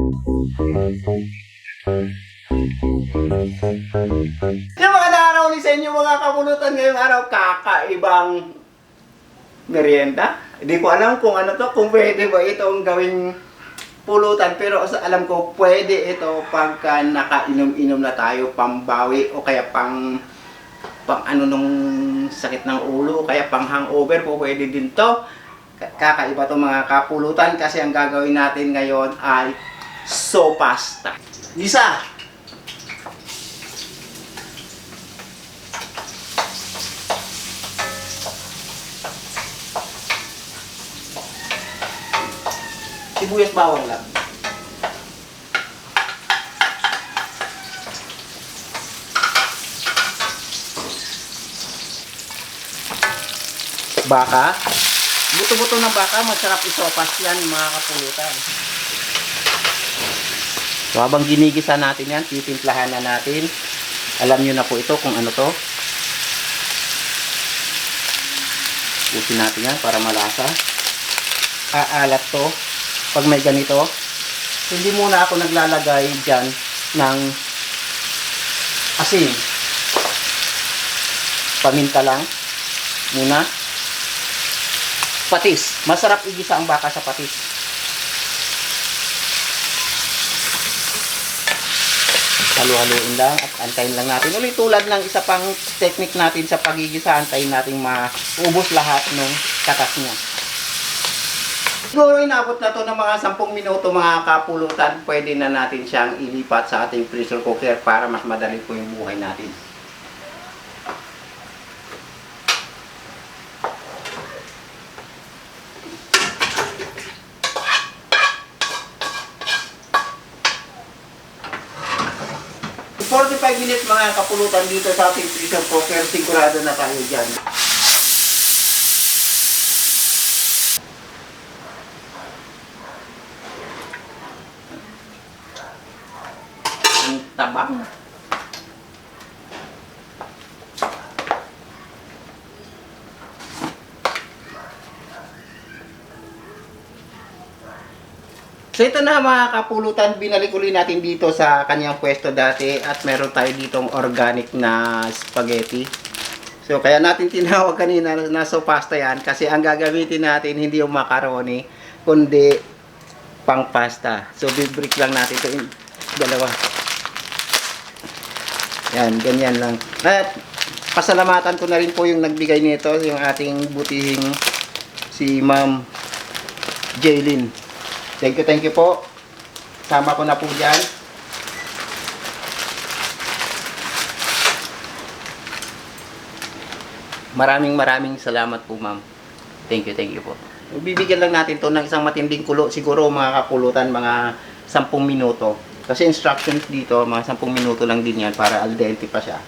Yung mga araw ni sa inyo mga kapulutan ngayong araw, kakaibang merienda. Hindi ko alam kung ano to, kung pwede ba itong gawing pulutan, pero alam ko pwede ito pagka nakainom-inom na tayo, pambawi o kaya pang ano nung sakit ng ulo, kaya pang hangover po pwede din to. Kakaiba to mga kapulutan kasi ang gagawin natin ngayon ay sopasta. Isa. Sibuyas bawang lang. Baka. Buto-buto ng baka, masarap isopas yan mga kapulutan. So habang ginigisa natin yan, titimplahan na natin. Alam nyo na po ito kung ano to. Pusin natin yan para malasa. Aalat to. Pag may ganito, hindi muna ako naglalagay dyan ng asin. Paminta lang muna. Patis. Masarap igisa ang baka sa patis. Halu-haluin lang at antayin lang natin. Ulit tulad ng isa pang technique natin sa pagigisa, antayin natin maubos lahat ng katas niya. Siguro inabot na to ng mga 10 minuto mga kapulutan. Pwede na natin siyang ilipat sa ating pressure cooker para mas madali po yung buhay natin. For 45 minutes mga kapulutan dito sa ating pressure cooker, sigurado na tayo dyan. Ang tabang. So ito na mga kapulutan, binalik uli natin dito sa kanyang pwesto dati at meron tayo ditong organic na spaghetti. So kaya natin tinawag kanina na sopasta yan kasi ang gagamitin natin hindi yung macaroni kundi pang pasta. So bibreak lang natin ito yung dalawa. Yan, ganyan lang. At pasalamatan ko na rin po yung nagbigay nito, yung ating butihing si Ma'am Jaylin. Thank you po. Sama ko na po dyan. Maraming salamat po, ma'am. Thank you po. Bibigyan lang natin to ng isang matinding kulo. Siguro mga kapulutan, mga 10 minuto. Kasi instructions dito, mga 10 minuto lang din yan para al dente pa siya.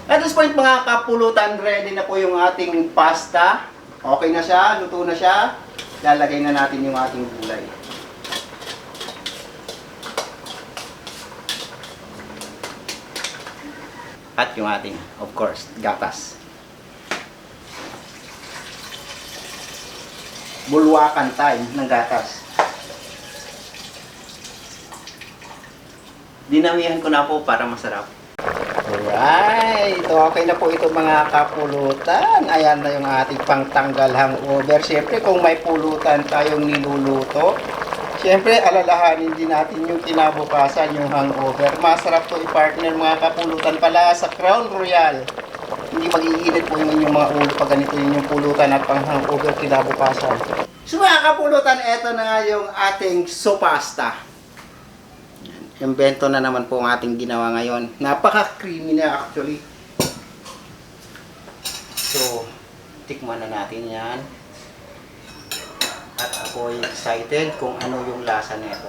At this point mga kapulutan, ready na po yung ating pasta. Okay na siya, luto na siya. Lalagay na natin yung ating gulay. At yung ating, of course, gatas. Bulwakan tayo ng gatas. Dinamihan ko na po para masarap. Alright, okay na po ito mga kapulutan. Ayan na yung ating pangtanggal hangover. Siyempre kung may pulutan tayong niluluto, siyempre, alalahanin din natin yung kinabukasan, yung hangover. Masarap to i-partner mga kapulutan pala sa Crown Royal. Hindi mag-iinit po yung inyong mga ulo pag ganito yung pulutan at pang hangover kinabukasan. So mga kapulutan, eto na nga yung ating sopasta. Invento na naman po ang ating ginawa ngayon. Napaka-creamy na actually. So, tikman na natin yan. At ako excited kung ano yung lasa nito.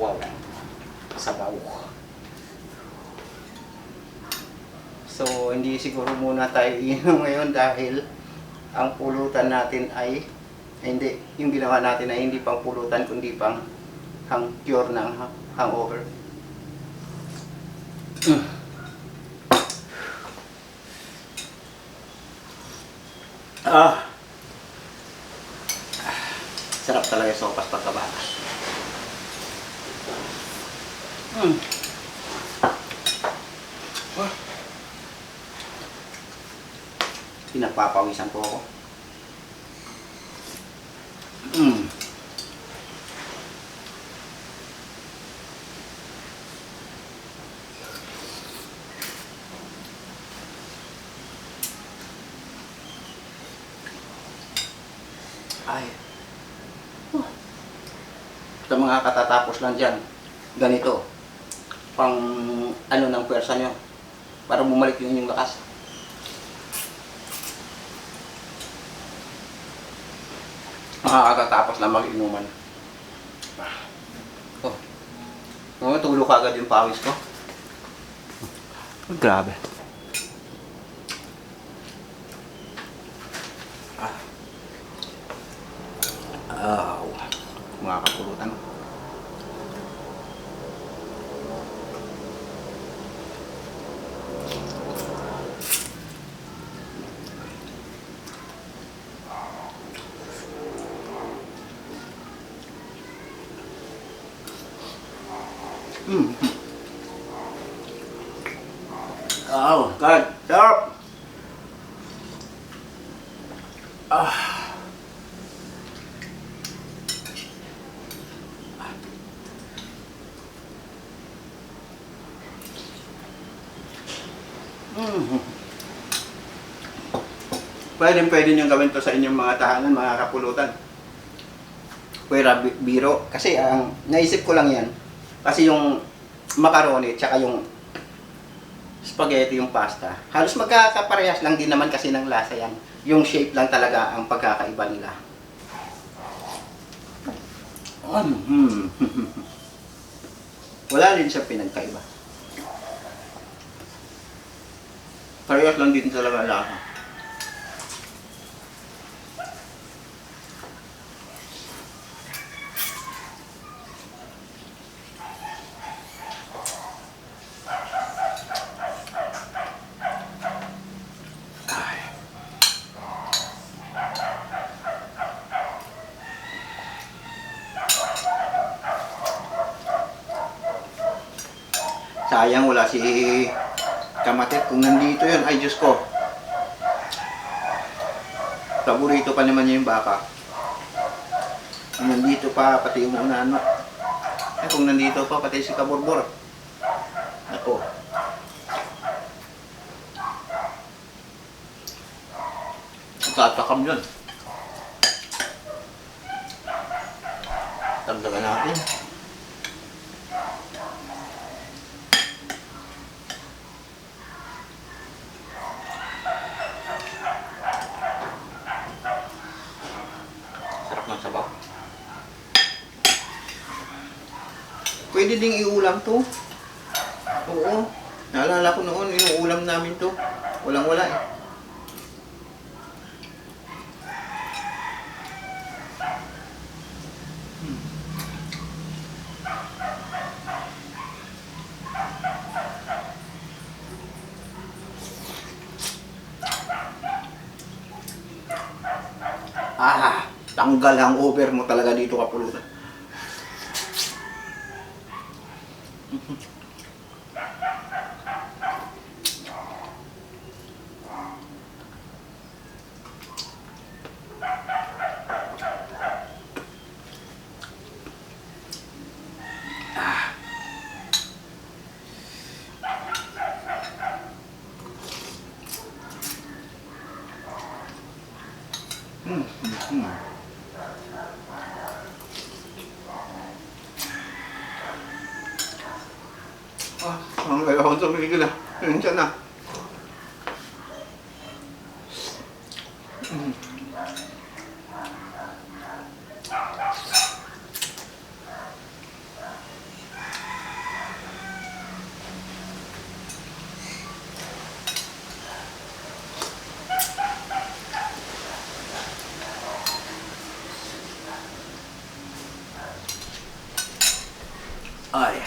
Wow. Sabaw. So, hindi siguro muna tayo inom ngayon dahil ang pulutan natin ay Hindi, yung ginawa natin ay hindi pang pulutan kundi pang cure ng hangover. Ah, sarap talaga yung sopas pagkabata. Pinagpapawisan po ako. Ay. Sa mga katatapos lang dyan, ganito. Pang ano ng pwersa nyo. Para bumalik yung inyong lakas. Makakatatapos lang mag-inuman. Oh. Tulog ka agad yung pawis ko. Grabe. Mga kapulutan. Oh, God, sarap! Pwede nyo gawin to sa inyong mga tahanan, mga kapulutan. Pwera biro. Kasi ang naisip ko lang yan. Kasi yung macaroni tsaka yung spaghetti, yung pasta, halos magkakaparehas lang din naman kasi ng lasa yan. Yung shape lang talaga ang pagkakaiba nila. Wala rin siya pinagkaiba. Parehas lang din talaga lasa. Sayang wala si Kamatet. Kung nandito yun, ay Diyos ko. Paborito pa naman niya yung baka. Kung nandito pa, pati yung unano. Kung nandito pa, pati si Kaborbor. Ako. Tatakam yun. Tagdagan natin. Sabaw. Pwede ding iulam to. Oo. Naalala ko noon, inuulam namin to. Walang-wala eh. Tanggal hangover mo talaga dito, kapulutan. Ang kaya akong tumigil na. Yun siya na. Ay.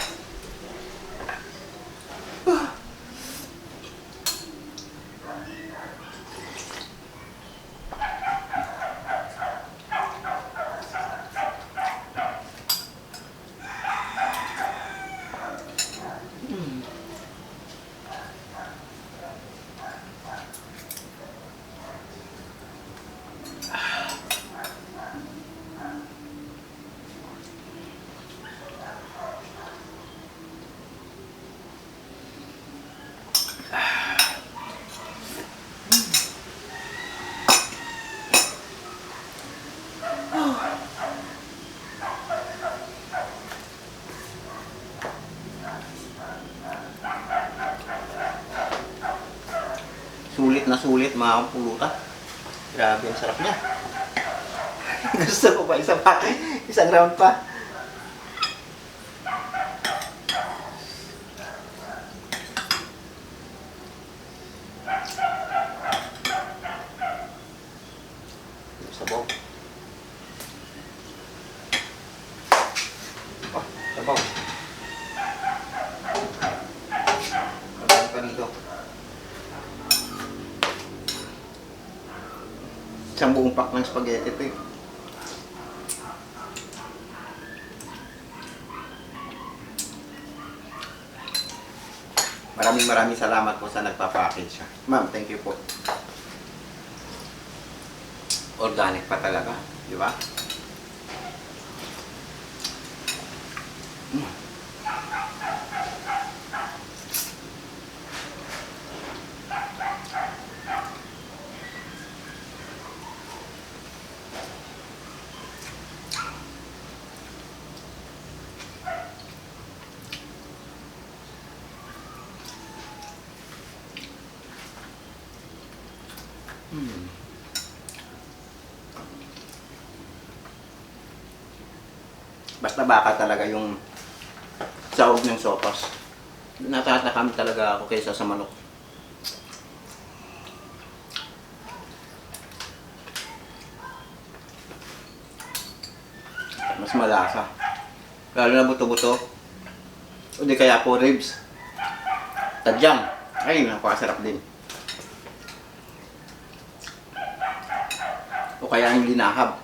Sulit na sulit mga kapulutan. Grabe ang sarap niya. Gusto ko pa isa pa. Isang round pa. Sabaw. Oh, sabaw. Sabaw pa nito. Isang buong pack ng spaghetti ito eh. Maraming salamat po sa nagpa-package siya. Ma'am, thank you po. Organic pa talaga, di ba? Basta baka talaga yung sahog ng sopas. Natatakam talaga ako kaysa sa manok. Mas malasa. Lalo na buto-buto. O di kaya po ribs. Tadyang. Ay, napakasarap din. O kaya yung linahab.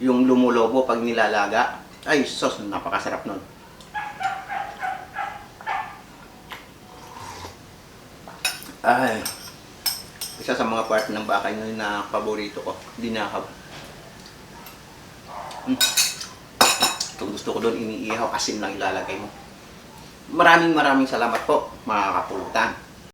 Yung lumulobo pag nilalaga. Ay, sos, napakasarap nun. Ay, isa sa mga part ng baka yun na paborito ko, linahab. Kung gusto ko doon iniihaw, asin lang ilalagay mo. Maraming salamat po, mga kapulutan.